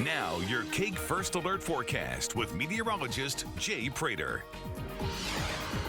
Now, your Cake First Alert forecast with meteorologist Jay Prater.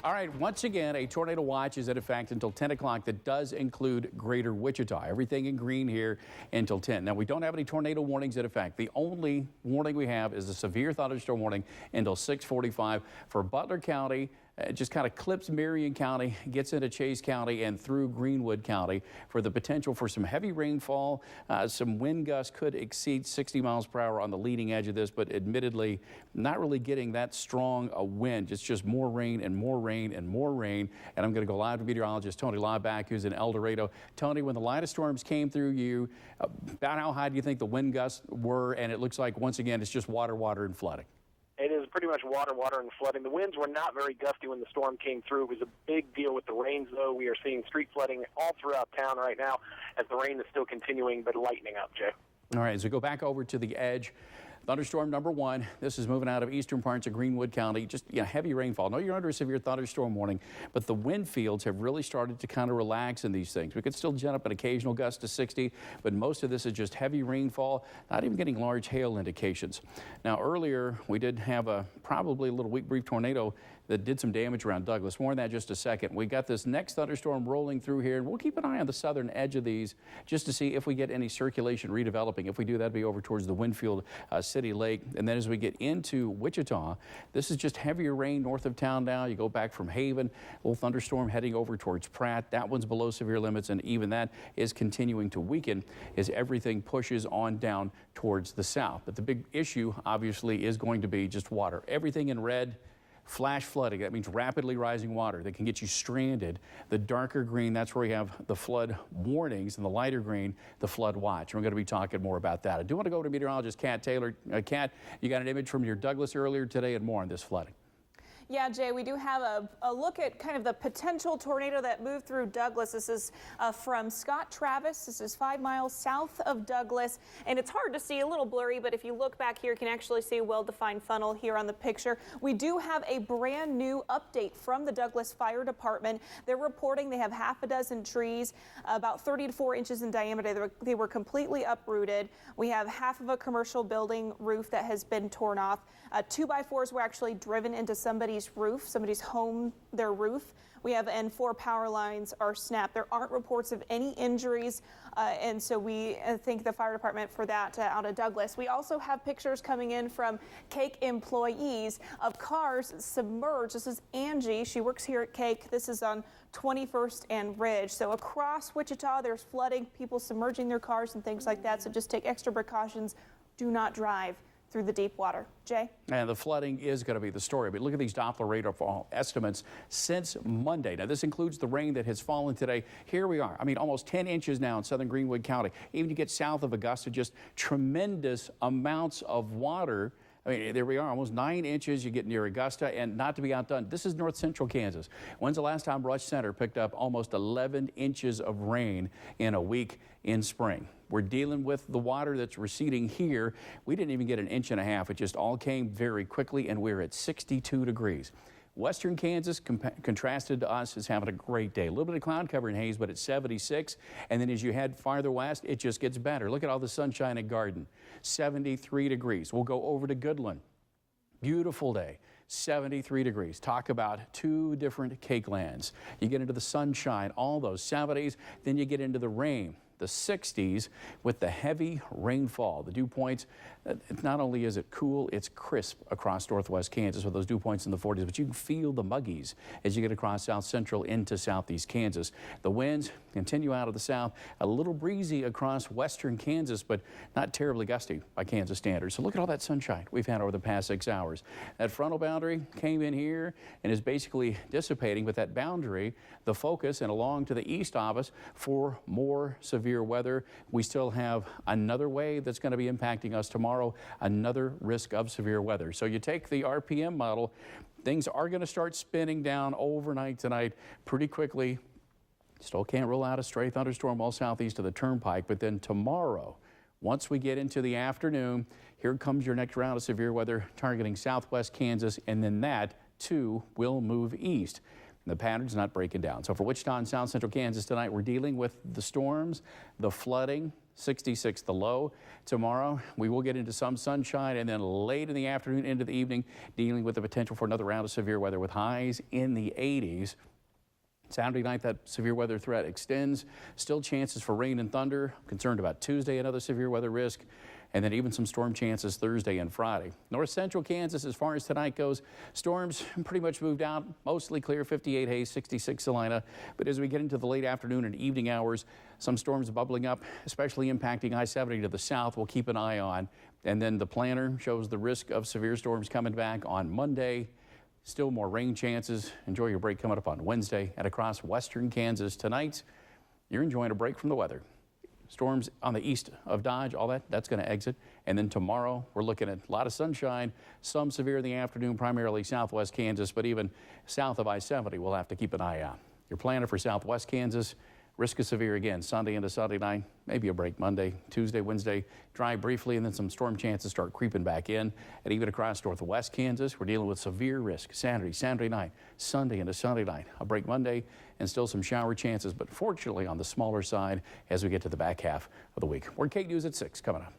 All right, once again, a tornado watch is in effect until 10 o'clock. That does include greater Wichita. Everything in green here until 10. Now, we don't have any tornado warnings in effect. The only warning we have is a severe thunderstorm warning until 6:45 for Butler County. It just kind of clips Marion County, gets into Chase County and through Greenwood County for the potential for some heavy rainfall. Some wind gusts could exceed 60 miles per hour on the leading edge of this, but admittedly not really getting that strong a wind. It's just more rain and more rain and more rain. And I'm going to go live to meteorologist Tony Laubach, who's in El Dorado. Tony, when the lightest storms came through you, about how high do you think the wind gusts were? And it looks like, once again, it's just water, and flooding. It is pretty much water, and flooding. The winds were not very gusty when the storm came through. It was a big deal with the rains, though. We are seeing street flooding all throughout town right now as the rain is still continuing, but lightening up, Jay. All right, so go back over to the edge. Thunderstorm number one. This is moving out of eastern parts of Greenwood County. Just heavy rainfall. No, you're under a severe thunderstorm warning, but the wind fields have really started to kind of relax in these things. We could still gen up an occasional gust to 60, but most of this is just heavy rainfall, not even getting large hail indications. Now, earlier we did have probably a little weak brief tornado that did some damage around Douglas. More on that in just a second. We got this next thunderstorm rolling through here, and we'll keep an eye on the southern edge of these just to see if we get any circulation redeveloping. If we do, that'd be over towards the Winfield City Lake. And then as we get into Wichita, this is just heavier rain north of town now. You go back from Haven, a little thunderstorm heading over towards Pratt. That one's below severe limits, and even that is continuing to weaken as everything pushes on down towards the south. But the big issue, obviously, is going to be just water. Everything in red. Flash flooding, that means rapidly rising water that can get you stranded. The darker green, that's where we have the flood warnings, and the lighter green, the flood watch. We're going to be talking more about that. I do want to go to meteorologist Kat Taylor. Kat, you got an image from your Douglas earlier today and more on this flooding. Yeah, Jay, we do have a look at kind of the potential tornado that moved through Douglas. This is from Scott Travis. This is 5 miles south of Douglas, and it's hard to see, a little blurry, but if you look back here, you can actually see a well-defined funnel here on the picture. We do have a brand new update from the Douglas Fire Department. They're reporting they have half a dozen trees, about 30 to 4 inches in diameter. They were completely uprooted. We have half of a commercial building roof that has been torn off. 2x4s were actually driven into somebody's roof, somebody's home, their roof. We have, and 4 power lines are snapped. There aren't reports of any injuries, and so we thank the fire department for that out of Douglas. We also have pictures coming in from Cake employees of cars submerged. This is Angie. She works here at Cake. This is on 21st and Ridge. So across Wichita, there's flooding, people submerging their cars and things like that. So just take extra precautions. Do not drive through the deep water. Jay? And the flooding is going to be the story. But look at these Doppler radar fall estimates since Monday. Now, this includes the rain that has fallen today. Here we are. I mean, almost 10 inches now in southern Greenwood County. Even you get south of Augusta, just tremendous amounts of water. I mean, there we are, almost 9 inches. You get near Augusta, and not to be outdone, this is north central Kansas. When's the last time Rush Center picked up almost 11 inches of rain in a week in spring? We're dealing with the water that's receding here. We didn't even get an inch and a half. It just all came very quickly, and we're at 62 degrees. Western Kansas, contrasted to us, is having a great day. A little bit of cloud cover and haze, but it's 76. And then as you head farther west, it just gets better. Look at all the sunshine at Garden. 73 degrees. We'll go over to Goodland. Beautiful day. 73 degrees. Talk about 2 different cake lands. You get into the sunshine, all those 70s. Then you get into the rain, the 60s, with the heavy rainfall. The dew points, not only is it cool, it's crisp across northwest Kansas with those dew points in the 40s, but you can feel the muggies as you get across south central into southeast Kansas. The winds continue out of the south, a little breezy across western Kansas, but not terribly gusty by Kansas standards. So look at all that sunshine we've had over the past 6 hours. That frontal boundary came in here and is basically dissipating, with that boundary the focus and along to the east of us for more severe weather. We still have another wave that's going to be impacting us tomorrow, another risk of severe weather. So you take the RPM model, things are going to start spinning down overnight tonight pretty quickly. Still can't rule out a stray thunderstorm all southeast of the Turnpike, but then tomorrow, once we get into the afternoon, here comes your next round of severe weather targeting southwest Kansas, and then that too will move east. The pattern's not breaking down. So for Wichita and south central Kansas tonight, we're dealing with the storms, the flooding, 66 the low. Tomorrow, we will get into some sunshine, and then late in the afternoon into the evening, dealing with the potential for another round of severe weather with highs in the 80s. Saturday night, that severe weather threat extends. Still chances for rain and thunder. Concerned about Tuesday, another severe weather risk. And then even some storm chances Thursday and Friday. North central Kansas, as far as tonight goes, storms pretty much moved out. Mostly clear, 58 Hayes, 66 Salina. But as we get into the late afternoon and evening hours, some storms bubbling up, especially impacting I-70 to the south. We'll keep an eye on. And then the planner shows the risk of severe storms coming back on Monday. Still more rain chances. Enjoy your break coming up on Wednesday. And across western Kansas tonight, you're enjoying a break from the weather. Storms on the east of Dodge, all that's going to exit. And then tomorrow, we're looking at a lot of sunshine, some severe in the afternoon, primarily southwest Kansas, but even south of I-70, we'll have to keep an eye out. Your planner for southwest Kansas, risk of severe again Sunday into Sunday night, maybe a break Monday, Tuesday, Wednesday, dry briefly, and then some storm chances start creeping back in. And even across northwest Kansas, we're dealing with severe risk Saturday night, Sunday into Sunday night, a break Monday, and still some shower chances, but fortunately on the smaller side as we get to the back half of the week. We're Kate News at 6 coming up.